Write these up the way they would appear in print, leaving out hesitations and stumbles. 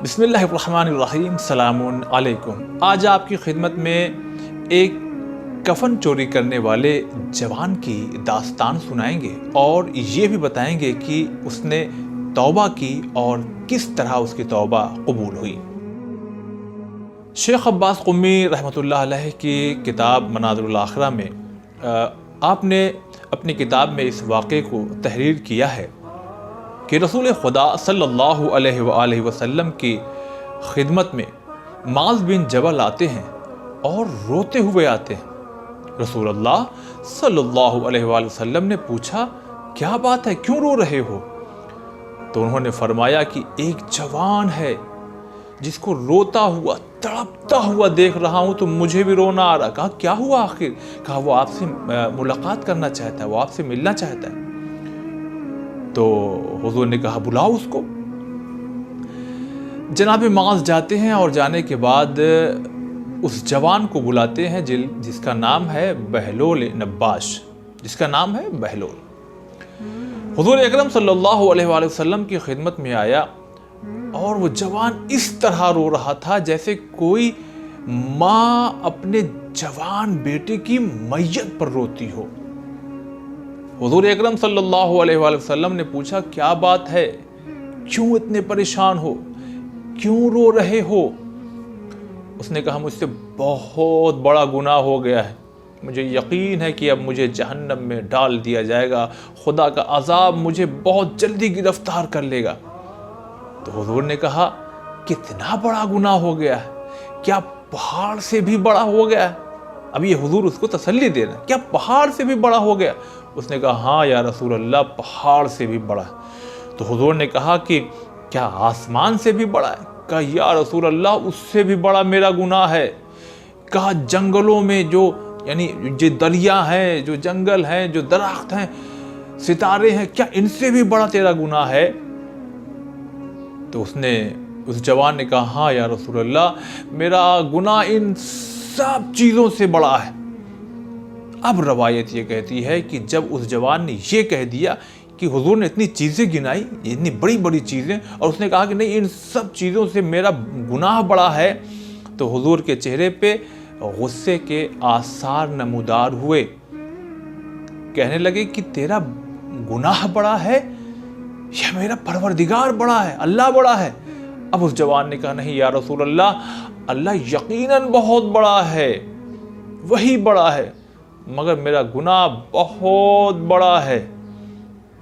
بسم اللہ الرحمن الرحیم، السلام علیکم۔ آج آپ کی خدمت میں ایک کفن چوری کرنے والے جوان کی داستان سنائیں گے اور یہ بھی بتائیں گے کہ اس نے توبہ کی اور کس طرح اس کی توبہ قبول ہوئی۔ شیخ عباس قمی رحمۃ اللہ علیہ کی کتاب مناظر الاخرہ میں آپ نے اپنی کتاب میں اس واقعے کو تحریر کیا ہے کہ رسول خدا صلی اللہ علیہ وآلہ وسلم کی خدمت میں معاذ بن جبل آتے ہیں اور روتے ہوئے آتے ہیں۔ رسول اللہ صلی اللہ علیہ وآلہ وسلم نے پوچھا، کیا بات ہے، کیوں رو رہے ہو؟ تو انہوں نے فرمایا کہ ایک جوان ہے جس کو روتا ہوا تڑپتا ہوا دیکھ رہا ہوں تو مجھے بھی رونا آ رہا۔ کہا کیا ہوا آخر؟ کہا وہ آپ سے ملاقات کرنا چاہتا ہے، وہ آپ سے ملنا چاہتا ہے۔ تو حضور نے کہا بلاؤ اس کو۔ جناب معاذ جاتے ہیں اور جانے کے بعد اس جوان کو بلاتے ہیں جس کا نام ہے بہلول نباش، جس کا نام ہے بہلول۔ حضور اکرم صلی اللہ علیہ وآلہ وسلم کی خدمت میں آیا اور وہ جوان اس طرح رو رہا تھا جیسے کوئی ماں اپنے جوان بیٹے کی میت پر روتی ہو۔ حضور اکرم صلی اللہ علیہ وآلہ وسلم نے پوچھا، کیا بات ہے، کیوں اتنے پریشان ہو، کیوں رو رہے ہو؟ اس نے کہا مجھ سے بہت بڑا گناہ ہو گیا ہے، مجھے یقین ہے کہ اب مجھے جہنم میں ڈال دیا جائے گا، خدا کا عذاب مجھے بہت جلدی گرفتار کر لے گا۔ تو حضور نے کہا کتنا بڑا گناہ ہو گیا ہے، کیا پہاڑ سے بھی بڑا ہو گیا ہے؟ اب یہ حضور اس کو تسلی دے رہے ہیں، کیا پہاڑ سے بھی بڑا ہو گیا؟ اس نے کہا ہاں یا رسول اللہ، پہاڑ سے بھی بڑا ہے۔ تو حضور نے کہا کہ کیا آسمان سے بھی بڑا ہے؟ کہا یا رسول اللہ، اس سے بھی بڑا میرا گناہ ہے۔ کہا جنگلوں میں جو دریا ہیں، جو جنگل ہیں، جو درخت ہیں، ستارے ہیں، کیا ان سے بھی بڑا تیرا گناہ ہے؟ تو اس جوان نے کہا ہاں یا رسول اللہ، میرا گناہ ان سب چیزوں سے بڑا ہے۔ اب روایت یہ کہتی ہے کہ جب اس جوان نے یہ کہہ دیا کہ حضور نے اتنی چیزیں گنائی، اتنی بڑی بڑی چیزیں، اور اس نے کہا کہ نہیں ان سب چیزوں سے میرا گناہ بڑا ہے، تو حضور کے چہرے پہ غصے کے آثار نمودار ہوئے۔ کہنے لگے کہ تیرا گناہ بڑا ہے یا میرا پروردگار بڑا ہے، اللہ بڑا ہے؟ اب اس جوان نے کہا نہیں یا رسول اللہ، اللہ یقیناً بہت بڑا ہے، وہی بڑا ہے، مگر میرا گناہ بہت بڑا ہے۔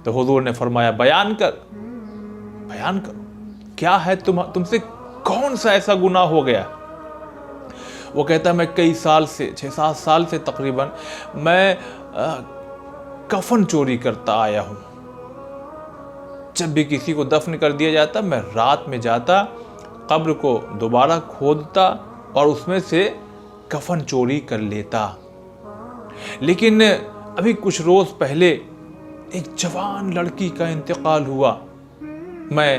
تو حضور نے فرمایا بیان کرو، کیا ہے تم سے کون سا ایسا گناہ ہو گیا؟ وہ کہتا ہے میں کئی سال سے 6-7 سال سے تقریباً میں کفن چوری کرتا آیا ہوں۔ جب بھی کسی کو دفن کر دیا جاتا میں رات میں جاتا، قبر کو دوبارہ کھودتا اور اس میں سے کفن چوری کر لیتا۔ لیکن ابھی کچھ روز پہلے ایک جوان لڑکی کا انتقال ہوا۔ میں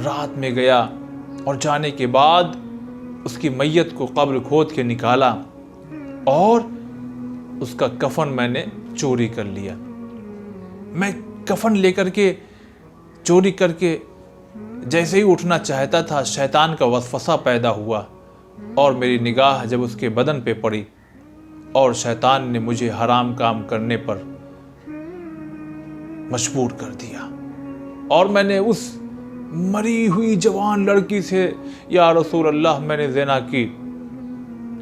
رات میں گیا اور جانے کے بعد اس کی میت کو قبر کھود کے نکالا اور اس کا کفن میں نے چوری کر لیا۔ میں کفن لے کر کے چوری کر کے جیسے ہی اٹھنا چاہتا تھا، شیطان کا وسوسہ پیدا ہوا اور میری نگاہ جب اس کے بدن پہ پڑی اور شیطان نے مجھے حرام کام کرنے پر مجبور کر دیا، اور میں نے اس مری ہوئی جوان لڑکی سے یا رسول اللہ میں نے زنا کی،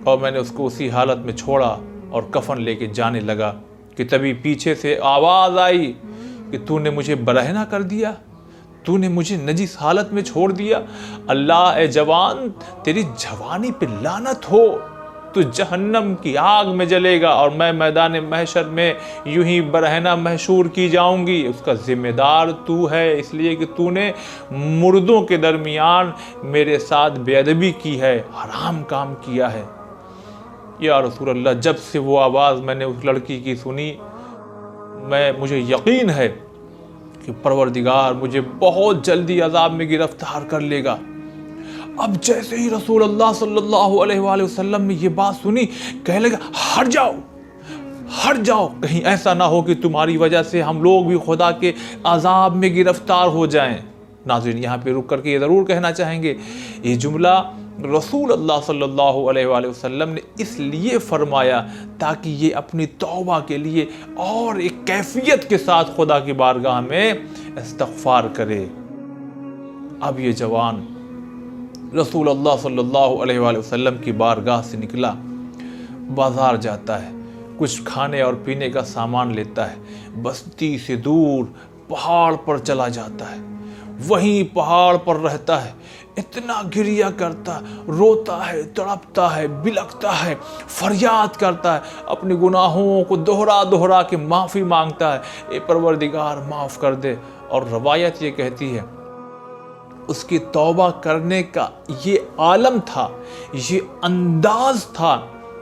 اور میں نے اس کو اسی حالت میں چھوڑا اور کفن لے کے جانے لگا کہ تبھی پیچھے سے آواز آئی کہ تو نے مجھے برہنہ کر دیا، تو نے مجھے نجس حالت میں چھوڑ دیا، اللہ اے جوان تیری جوانی پہ لعنت ہو، تو جہنم کی آگ میں جلے گا اور میں میدان محشر میں یوں ہی برہنہ محشور کی جاؤں گی۔ اس کا ذمہ دار تو ہے، اس لیے کہ تو نے مردوں کے درمیان میرے ساتھ بے ادبی کی ہے، حرام کام کیا ہے۔ یا رسول اللہ، جب سے وہ آواز میں نے اس لڑکی کی سنی، مجھے یقین ہے کہ پروردگار مجھے بہت جلدی عذاب میں گرفتار کر لے گا۔ اب جیسے ہی رسول اللہ صلی اللہ علیہ وآلہ وسلم نے یہ بات سنی، کہنے لگا ہٹ جاؤ، کہیں ایسا نہ ہو کہ تمہاری وجہ سے ہم لوگ بھی خدا کے عذاب میں گرفتار ہو جائیں۔ ناظرین یہاں پہ رک کر کے یہ ضرور کہنا چاہیں گے، یہ جملہ رسول اللہ صلی اللہ علیہ وآلہ وسلم نے اس لیے فرمایا تاکہ یہ اپنی توبہ کے لیے اور ایک کیفیت کے ساتھ خدا کی بارگاہ میں استغفار کرے۔ اب یہ جوان رسول اللہ صلی اللہ علیہ وآلہ وسلم کی بارگاہ سے نکلا، بازار جاتا ہے، کچھ کھانے اور پینے کا سامان لیتا ہے، بستی سے دور پہاڑ پر چلا جاتا ہے، وہیں پہاڑ پر رہتا ہے، اتنا گریہ کرتا ہے، روتا ہے، تڑپتا ہے، بلکتا ہے، فریاد کرتا ہے، اپنے گناہوں کو دوہرا دوہرا کے معافی مانگتا ہے، اے پروردگار معاف کر دے۔ اور روایت یہ کہتی ہے اس کی توبہ کرنے کا یہ عالم تھا، یہ انداز تھا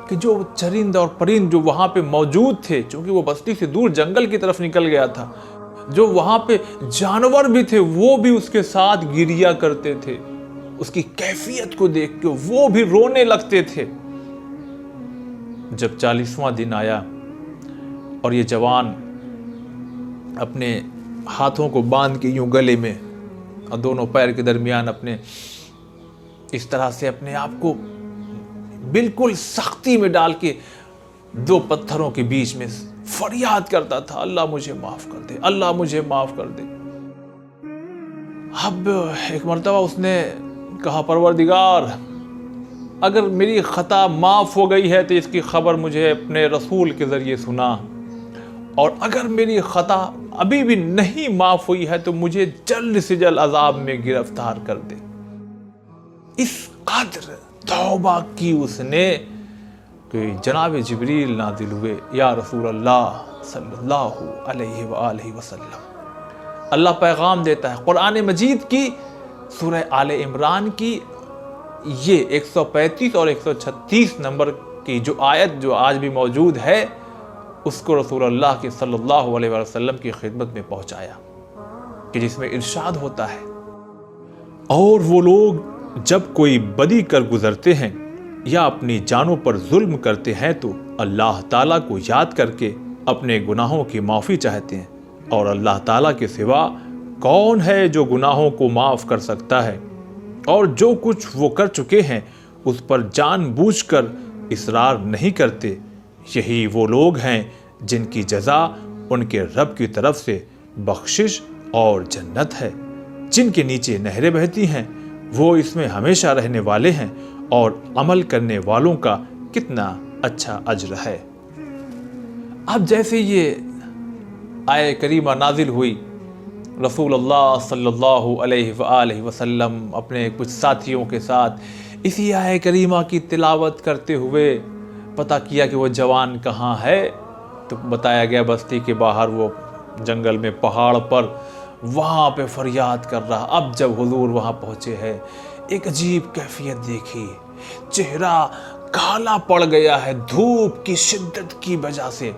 کہ جو چرند اور پرند جو وہاں پہ موجود تھے، چونکہ وہ بستی سے دور جنگل کی طرف نکل گیا تھا، جو وہاں پہ جانور بھی تھے وہ بھی اس کے ساتھ گریہ کرتے تھے، اس کی کیفیت کو دیکھ کے وہ بھی رونے لگتے تھے۔ جب 40واں دن آیا اور یہ جوان اپنے ہاتھوں کو باندھ کے یوں گلے میں اور دونوں پیر کے درمیان اپنے اس طرح سے اپنے آپ کو بالکل سختی میں ڈال کے دو پتھروں کے بیچ میں فریاد کرتا تھا، اللہ مجھے معاف کر دے، اللہ مجھے معاف کر دے۔ اب ایک مرتبہ اس نے کہا، پروردگار اگر میری خطا معاف ہو گئی ہے تو اس کی خبر مجھے اپنے رسول کے ذریعے سنا، اور اگر میری خطا ابھی بھی نہیں معاف ہوئی ہے تو مجھے جلد سے جلد عذاب میں گرفتار کر دے۔ اس قدر توبہ کی اس نے کہ جناب جبریل نازل ہوئے، یا رسول اللہ صلی اللہ علیہ وآلہ وسلم۔ اللہ پیغام دیتا ہے قرآن مجید کی سورہ آل عمران کی یہ 135 اور 136 نمبر کی جو آیت جو آج بھی موجود ہے، اس کو رسول اللہ کے صلی اللہ علیہ وسلم کی خدمت میں پہنچایا، کہ جس میں ارشاد ہوتا ہے، اور وہ لوگ جب کوئی بدی کر گزرتے ہیں یا اپنی جانوں پر ظلم کرتے ہیں تو اللہ تعالیٰ کو یاد کر کے اپنے گناہوں کی معافی چاہتے ہیں، اور اللہ تعالیٰ کے سوا کون ہے جو گناہوں کو معاف کر سکتا ہے، اور جو کچھ وہ کر چکے ہیں اس پر جان بوجھ کر اصرار نہیں کرتے، یہی وہ لوگ ہیں جن کی جزا ان کے رب کی طرف سے بخشش اور جنت ہے، جن کے نیچے نہریں بہتی ہیں، وہ اس میں ہمیشہ رہنے والے ہیں، اور عمل کرنے والوں کا کتنا اچھا اجر ہے۔ اب جیسے یہ آیہ کریمہ نازل ہوئی، رسول اللہ صلی اللہ علیہ وآلہ وسلم اپنے کچھ ساتھیوں کے ساتھ اسی آیہ کریمہ کی تلاوت کرتے ہوئے پتہ کیا کہ وہ جوان کہاں ہے، تو بتایا گیا بستی کے باہر وہ جنگل میں پہاڑ پر وہاں پہ فریاد کر رہا۔ اب جب حضور وہاں پہنچے ہیں، ایک عجیب کیفیت دیکھی، چہرہ کالا پڑ گیا ہے دھوپ کی شدت کی وجہ سے،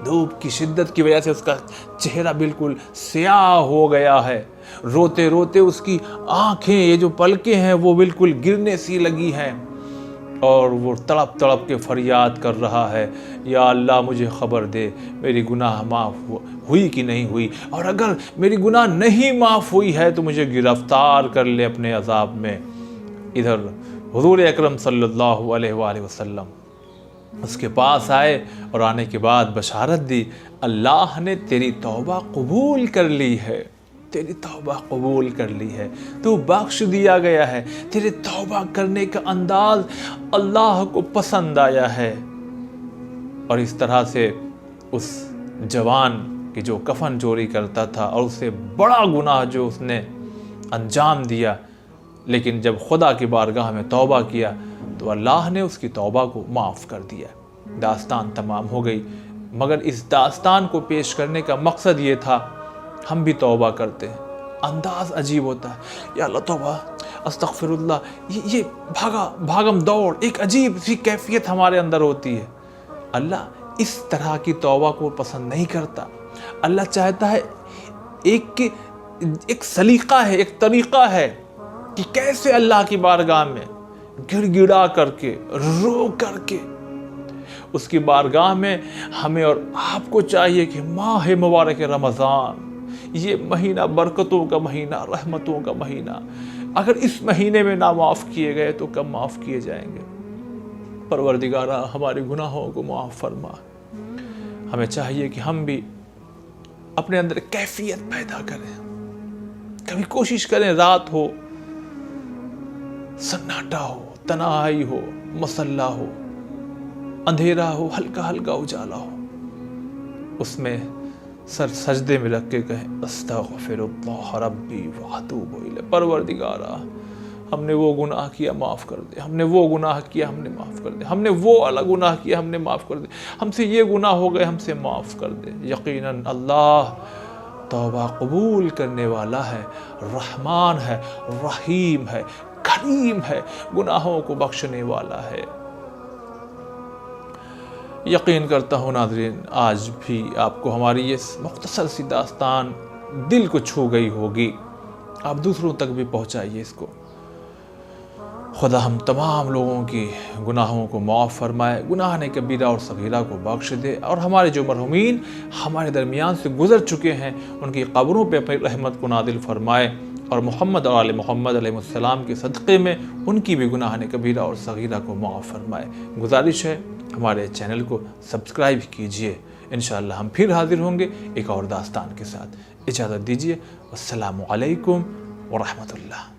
دھوپ کی شدت کی وجہ سے اس کا چہرہ بالکل سیاہ ہو گیا ہے، روتے روتے اس کی آنکھیں، یہ جو پلکیں ہیں وہ بالکل گرنے سی لگی ہیں، اور وہ تڑپ تڑپ کے فریاد کر رہا ہے، یا اللہ مجھے خبر دے میری گناہ معاف ہوئی کہ نہیں ہوئی، اور اگر میری گناہ نہیں معاف ہوئی ہے تو مجھے گرفتار کر لے اپنے عذاب میں۔ ادھر حضور اکرم صلی اللہ علیہ وآلہ وسلم اس کے پاس آئے اور آنے کے بعد بشارت دی، اللہ نے تیری توبہ قبول کر لی ہے، تیری توبہ قبول کر لی ہے، تو بخش دیا گیا ہے، تیرے توبہ کرنے کا انداز اللہ کو پسند آیا ہے۔ اور اس طرح سے اس جوان کی جو کفن چوری کرتا تھا اور اس سے بڑا گناہ جو اس نے انجام دیا، لیکن جب خدا کی بارگاہ میں توبہ کیا تو اللہ نے اس کی توبہ کو معاف کر دیا، داستان تمام ہو گئی۔ مگر اس داستان کو پیش کرنے کا مقصد یہ تھا، ہم بھی توبہ کرتے ہیں، انداز عجیب ہوتا ہے، یا اللہ توبہ، استغفر اللہ، یہ بھاگم دوڑ، ایک عجیب سی کیفیت ہمارے اندر ہوتی ہے۔ اللہ اس طرح کی توبہ کو پسند نہیں کرتا۔ اللہ چاہتا ہے ایک سلیقہ ہے، ایک طریقہ ہے کہ کیسے اللہ کی بارگاہ میں گڑ گڑا کر کے، رو کر کے اس کی بارگاہ میں ہمیں اور آپ کو چاہیے کہ ماہ مبارک رمضان یہ مہینہ برکتوں کا مہینہ، رحمتوں کا مہینہ، اگر اس مہینے میں نہ معاف کیے گئے تو کب معاف کیے جائیں گے؟ پروردگارہ ہمارے گناہوں کو معاف فرما۔ ہمیں چاہیے کہ ہم بھی اپنے اندر کیفیت پیدا کریں، کبھی کوشش کریں رات ہو، سناٹا ہو، تنہائی ہو، مسلح ہو، اندھیرا ہو، ہلکا ہلکا اجالا ہو، اس میں سر سجدے میں رکھ کے کہیں استغفر اللہ ربی واتوب الیہ، پروردگارہ ہم نے وہ گناہ کیا معاف کر دے، ہم نے وہ گناہ کیا ہم نے معاف کر دے، ہم نے وہ الگ گناہ کیا ہم نے معاف کر دے، ہم سے یہ گناہ ہو گئے ہم سے معاف کر دے۔ یقیناً اللہ توبہ قبول کرنے والا ہے، رحمان ہے، رحیم ہے، کریم ہے، گناہوں کو بخشنے والا ہے۔ یقین کرتا ہوں ناظرین آج بھی آپ کو ہماری یہ مختصر سی داستان دل کو چھو گئی ہوگی، آپ دوسروں تک بھی پہنچائیے اس کو۔ خدا ہم تمام لوگوں کی گناہوں کو معاف فرمائے، گناہ کبیرہ اور صغیرہ کو بخش دے، اور ہمارے جو مرحومین ہمارے درمیان سے گزر چکے ہیں ان کی قبروں پہ اپنی رحمت کو نازل فرمائے، اور محمد اور آل محمد علیہ السلام کے صدقے میں ان کی بھی گناہ کبیرہ اور صغیرہ کو معاف فرمائے۔ گزارش ہے ہمارے چینل کو سبسکرائب کیجئے۔ انشاءاللہ ہم پھر حاضر ہوں گے ایک اور داستان کے ساتھ۔ اجازت دیجیے، السلام علیکم ورحمۃ اللہ۔